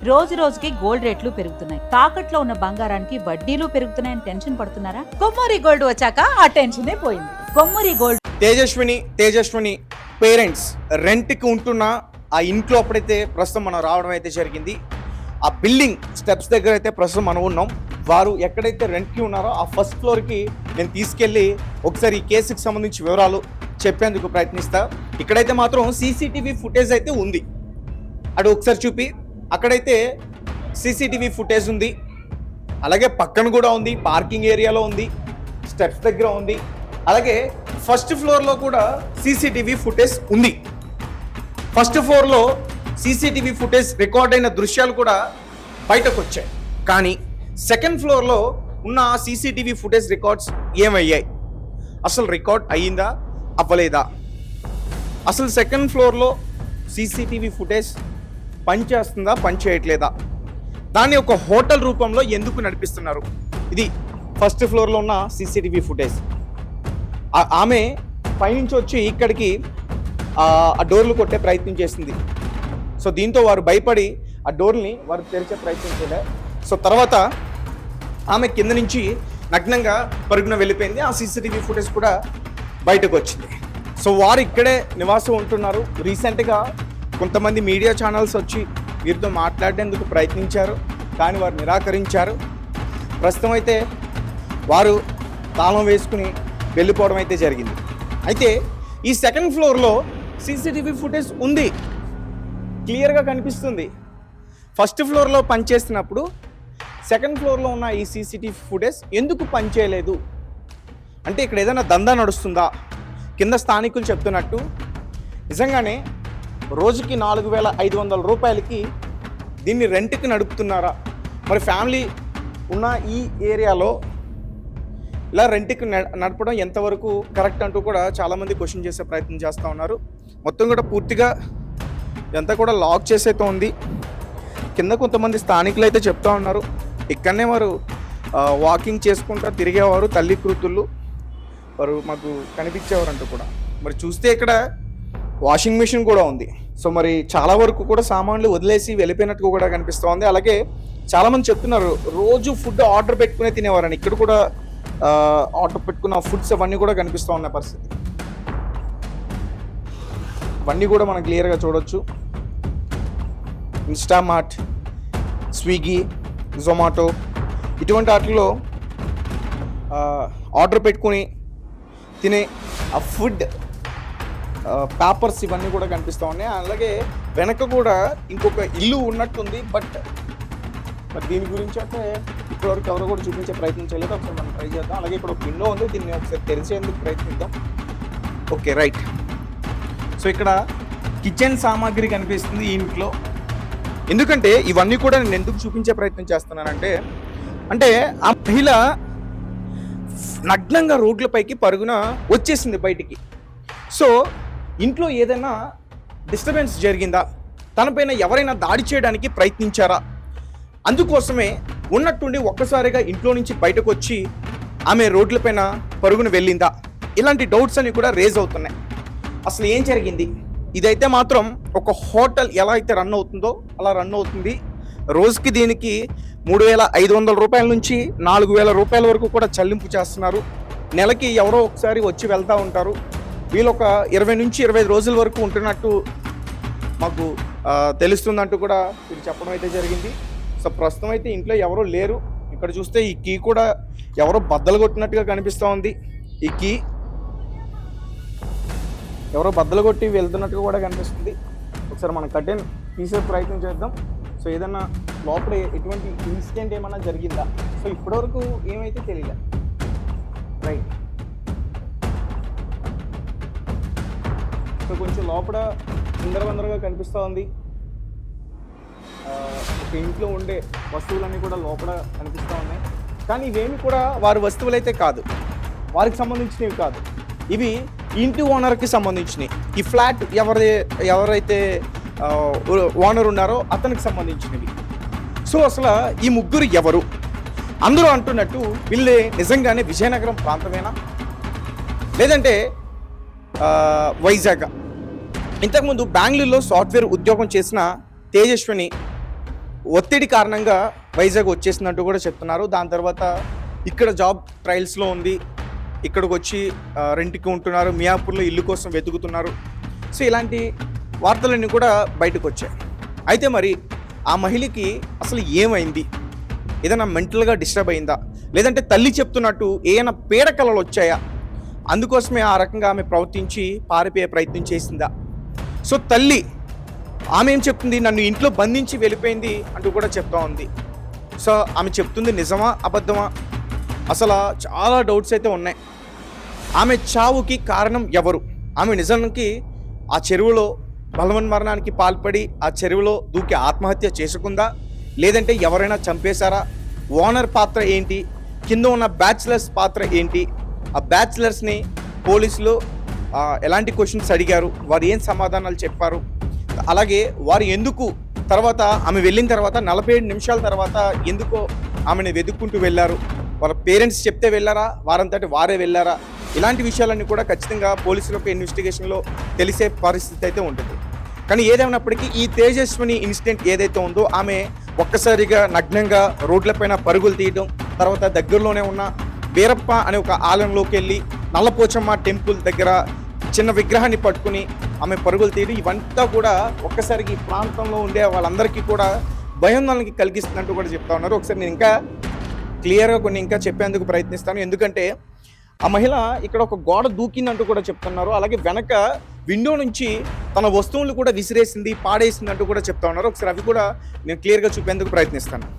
రోజు రోజుకి గోల్డ్ రేట్లు పెరుగుతున్నాయి. తాకట్లో ఉన్న బంగారానికి వడ్డీలు పెరుగుతున్నాయని టెన్షన్ పడుతున్నారా? కొమ్మూరి గోల్డ్ వచ్చాక ఆ టెన్షనే పోయింది. కొమ్మూరి గోల్డ్. తేజస్విని పేరెంట్స్ రెంట్కి ఉంటున్న ఆ ఇంట్లో అప్పుడైతే ప్రస్తుతం మనం రావడం అయితే జరిగింది. ఆ బిల్డింగ్ స్టెప్స్ దగ్గర అయితే ప్రస్తుతం మనం ఉన్నాం. వారు ఎక్కడైతే రెంట్కి ఉన్నారో ఆ ఫస్ట్ ఫ్లోర్కి నేను తీసుకెళ్ళి ఒకసారి ఈ కేసుకి సంబంధించి వివరాలు చెప్పేందుకు ప్రయత్నిస్తా. ఇక్కడైతే మాత్రం సీసీటీవీ ఫుటేజ్ అయితే ఉంది, అది ఒకసారి చూపి. అక్కడైతే సీసీటీవీ ఫుటేజ్ ఉంది, అలాగే పక్కన కూడా ఉంది, పార్కింగ్ ఏరియాలో ఉంది, స్టెప్స్ దగ్గర ఉంది, అలాగే ఫస్ట్ ఫ్లోర్లో కూడా సీసీటీవీ ఫుటేజ్ ఉంది. ఫస్ట్ ఫ్లోర్లో సీసీటీవీ ఫుటేజ్ రికార్డ్ అయిన దృశ్యాలు కూడా బయటకు వచ్చాయి. కానీ సెకండ్ ఫ్లోర్లో ఉన్న సీసీటీవీ ఫుటేజ్ రికార్డ్స్ ఏమయ్యాయి? అసలు రికార్డ్ అయ్యిందా అవ్వలేదా? అసలు సెకండ్ ఫ్లోర్లో సీసీటీవీ ఫుటేజ్ పనిచేస్తుందా పనిచేయట్లేదా? దాన్ని ఒక హోటల్ రూపంలో ఎందుకు నడిపిస్తున్నారు? ఇది ఫస్ట్ ఫ్లోర్లో ఉన్న సీసీటీవీ ఫుటేజ్. ఆమె పైనుంచి వచ్చి ఇక్కడికి ఆ డోర్లు కొట్టే ప్రయత్నం చేసింది. సో దీంతో వారు భయపడి ఆ డోర్ని వారు తెరిచే ప్రయత్నం చేయలేదు. సో తర్వాత ఆమె కింద నుంచి నగ్నంగా పరుగున వెళ్ళిపోయింది. ఆ సీసీటీవీ ఫుటేజ్ కూడా బయటకు వచ్చింది. సో వారు ఇక్కడే నివాసం ఉంటున్నారు. రీసెంట్గా కొంతమంది మీడియా ఛానల్స్ వచ్చి వీరితో మాట్లాడేందుకు ప్రయత్నించారు, కానీ వారు నిరాకరించారు. ప్రస్తుతం అయితే వారు తాళం వేసుకుని వెళ్ళిపోవడం అయితే జరిగింది. అయితే ఈ సెకండ్ ఫ్లోర్లో సీసీటీవీ ఫుటేజ్ ఉంది, క్లియర్గా కనిపిస్తుంది. ఫస్ట్ ఫ్లోర్లో పనిచేస్తున్నప్పుడు సెకండ్ ఫ్లోర్లో ఉన్న ఈ సీసీటీవీ ఫుటేజ్ ఎందుకు పనిచేయలేదు? అంటే ఇక్కడ ఏదైనా దందా నడుస్తుందా? కింద స్థానికులు చెప్తున్నట్టు నిజంగానే రోజుకి 4,500 రూపాయలకి దీన్ని రెంట్కి నడుపుతున్నారా? మరి ఫ్యామిలీ ఉన్న ఈ ఏరియాలో ఇలా రెంట్కి నడపడం ఎంతవరకు కరెక్ట్ అంటూ కూడా చాలామంది క్వశ్చన్ చేసే ప్రయత్నం చేస్తూ ఉన్నారు. మొత్తం కూడా పూర్తిగా ఇదంతా కూడా లాక్ చేసేతో ఉంది. కింద కొంతమంది స్థానికులు అయితే చెప్తా ఉన్నారు, ఇక్కడనే వారు వాకింగ్ చేసుకుంటూ తిరిగేవారు, తల్లి కూతుళ్ళు వారు మాకు కనిపించేవారు అంటూ కూడా. మరి చూస్తే ఇక్కడ వాషింగ్ మిషన్ కూడా ఉంది. సో మరి చాలా వరకు కూడా సామాన్లు వదిలేసి వెళ్ళిపోయినట్టు కూడా కనిపిస్తూ ఉంది. అలాగే చాలామంది చెప్తున్నారు రోజు ఫుడ్ ఆర్డర్ పెట్టుకునే తినేవారని. ఇక్కడ కూడా ఆర్డర్ పెట్టుకున్న ఫుడ్స్ అవన్నీ కూడా కనిపిస్తూ ఉన్న పరిస్థితి. అవన్నీ కూడా మనం క్లియర్గా చూడొచ్చు. ఇన్స్టామార్ట్, స్విగ్గీ, జొమాటో ఇటువంటి వాటిలో ఆర్డర్ పెట్టుకుని తినే ఆ ఫుడ్ పేపర్స్ ఇవన్నీ కూడా కనిపిస్తూ ఉన్నాయి. అలాగే వెనక కూడా ఇంకొక ఇల్లు ఉన్నట్టుంది. బట్ మరి దీని గురించి అయితే ఇప్పటివరకు ఎవరు కూడా చూపించే ప్రయత్నం చేయలేదు. ఒకసారి మనం ట్రై చేద్దాం. అలాగే ఇక్కడ ఒక విండో ఉంది, దీన్ని ఒకసారి తెరిచేందుకు ప్రయత్నిద్దాం. Okay, right. సో ఇక్కడ కిచెన్ సామాగ్రి కనిపిస్తుంది ఈ ఇంట్లో. ఎందుకంటే ఇవన్నీ కూడా నేను ఎందుకు చూపించే ప్రయత్నం చేస్తున్నానంటే ఆ మహిళ నగ్నంగా రోడ్లపైకి పరుగున వచ్చేసింది బయటికి. సో ఇంట్లో ఏదైనా డిస్టర్బెన్స్ జరిగిందా? తనపైన ఎవరైనా దాడి చేయడానికి ప్రయత్నించారా? అందుకోసమే ఉన్నట్టుండి ఒక్కసారిగా ఇంట్లో నుంచి బయటకు వచ్చి ఆమె రోడ్లపైన పరుగున వెళ్ళిందా? ఇలాంటి డౌట్స్ అన్ని కూడా రేజ్ అవుతున్నాయి. అసలు ఏం జరిగింది? ఇదైతే మాత్రం ఒక హోటల్ ఎలా అయితే రన్ అవుతుందో అలా రన్ అవుతుంది. రోజుకి దీనికి 3,500 రూపాయల నుంచి 4,000 రూపాయల వరకు కూడా చెల్లింపు చేస్తున్నారు. నెలకి ఎవరో ఒకసారి వచ్చి వెళ్తూ ఉంటారు. వీళ్ళు ఒక 20 నుంచి 25 రోజుల వరకు ఉంటున్నట్టు మాకు తెలుస్తుందంటూ కూడా వీళ్ళు చెప్పడం అయితే జరిగింది. సో ప్రస్తుతం అయితే ఇంట్లో ఎవరో లేరు. ఇక్కడ చూస్తే ఈ కీ కూడా ఎవరో బద్దలు కొట్టినట్టుగా కనిపిస్తూ ఉంది. ఈ కీ ఎవరో బద్దలు కొట్టి వెళ్తున్నట్టుగా కూడా కనిపిస్తుంది. ఒకసారి మనం కర్టెన్ తీసే ప్రయత్నం చేద్దాం. సో ఏదన్నా లోపల ఎటువంటి ఇన్సిడెంట్ ఏమన్నా జరిగిందా? సో ఇప్పటివరకు ఏమైతే తెలియలే. రైట్. సో కొంచెం లోపల చిందరవందరగా కనిపిస్తూ ఉంది. ఒక ఇంట్లో ఉండే వస్తువులన్నీ కూడా లోపల కనిపిస్తూ ఉన్నాయి. కానీ ఇవేమి కూడా వారి వస్తువులు అయితే కాదు, వారికి సంబంధించినవి కాదు. ఇవి ఇంటి ఓనర్కి సంబంధించినవి. ఈ ఫ్లాట్ ఎవరైతే ఓనర్ ఉన్నారో అతనికి సంబంధించినవి. సో అసలు ఈ ముగ్గురు ఎవరు? అందరూ అంటున్నట్టు వీళ్ళే నిజంగానే విజయనగరం ప్రాంతమేనా, లేదంటే వైజాగ్? ఇంతకుముందు బెంగళూరులో సాఫ్ట్వేర్ ఉద్యోగం చేసిన తేజస్విని ఒత్తిడి కారణంగా వైజాగ్ వచ్చేసినట్టు కూడా చెప్తున్నారు. దాని తర్వాత ఇక్కడ జాబ్ ట్రయల్స్లో ఉంది, ఇక్కడికి వచ్చి రెంట్కి ఉంటున్నారు, మియాపూర్లో ఇల్లు కోసం వెతుకుతున్నారు. సో ఇలాంటి వార్తలన్నీ కూడా బయటకు వచ్చాయి. అయితే మరి ఆ మహిళకి అసలు ఏమైంది? ఏదైనా మెంటల్గా డిస్టర్బ్ అయిందా, లేదంటే తల్లి చెప్తున్నట్టు ఏమైనా పీడకలలు వచ్చాయా, అందుకోసమే ఆ రకంగా ఆమె ప్రవర్తించి పారిపోయే ప్రయత్నం చేసిందా? సో తల్లి ఆమె ఏం చెప్తుంది, నన్ను ఇంట్లో బంధించి వెళ్ళిపోయింది అంటూ కూడా చెప్తా ఉంది. సో ఆమె చెప్తుంది నిజమా అబద్ధమా? అసలు చాలా డౌట్స్ అయితే ఉన్నాయి. ఆమె చావుకి కారణం ఎవరు? ఆమె నిజానికి ఆ చెరువులో బలవన్మరణానికి పాల్పడి ఆ చెరువులో దూకి ఆత్మహత్య చేసుకుందా, లేదంటే ఎవరైనా చంపేశారా? ఓనర్ పాత్ర ఏంటి? కింద ఉన్న బ్యాచిలర్స్ పాత్ర ఏంటి? ఆ బ్యాచిలర్స్ని పోలీసులు ఎలాంటి క్వశ్చన్స్ అడిగారు, వారు ఏం సమాధానాలు చెప్పారు, అలాగే వారు ఎందుకు తర్వాత ఆమె వెళ్ళిన తర్వాత 47 నిమిషాల తర్వాత ఎందుకో ఆమెను వెతుక్కుంటూ వెళ్ళారు, వాళ్ళ పేరెంట్స్ చెప్తే వెళ్ళారా, వారంతటి వారే వెళ్ళారా? ఇలాంటి విషయాలన్నీ కూడా ఖచ్చితంగా పోలీసులకు ఇన్వెస్టిగేషన్లో తెలిసే పరిస్థితి అయితే ఉంటుంది. కానీ ఏదేమైనప్పటికీ ఈ తేజస్విని ఇన్సిడెంట్ ఏదైతే ఉందో, ఆమె ఒక్కసారిగా నగ్నంగా రోడ్లపైన పరుగులు తీయడం, తర్వాత దగ్గరలోనే ఉన్న వీరప్ప అనే ఒక ఆలయంలోకి వెళ్ళి నల్లపోచమ్మ టెంపుల్ దగ్గర చిన్న విగ్రహాన్ని పట్టుకుని ఆమె పరుగులు తీయడం, ఇవంతా కూడా ఒక్కసారికి ఈ ప్రాంతంలో ఉండే వాళ్ళందరికీ కూడా భయాందోళనకి కలిగిస్తున్నట్టు కూడా చెప్తా ఉన్నారు. ఒకసారి నేను ఇంకా క్లియర్గా కొన్ని ఇంకా చెప్పేందుకు ప్రయత్నిస్తాను. ఎందుకంటే ఆ మహిళ ఇక్కడ ఒక గోడ దూకిందంటూ కూడా చెప్తున్నారు. అలాగే వెనక విండో నుంచి తన వస్తువులు కూడా విసిరేసింది, పాడేసింది అంటూ కూడా చెప్తా ఉన్నారు. ఒకసారి అవి కూడా నేను క్లియర్గా చూపేందుకు ప్రయత్నిస్తాను.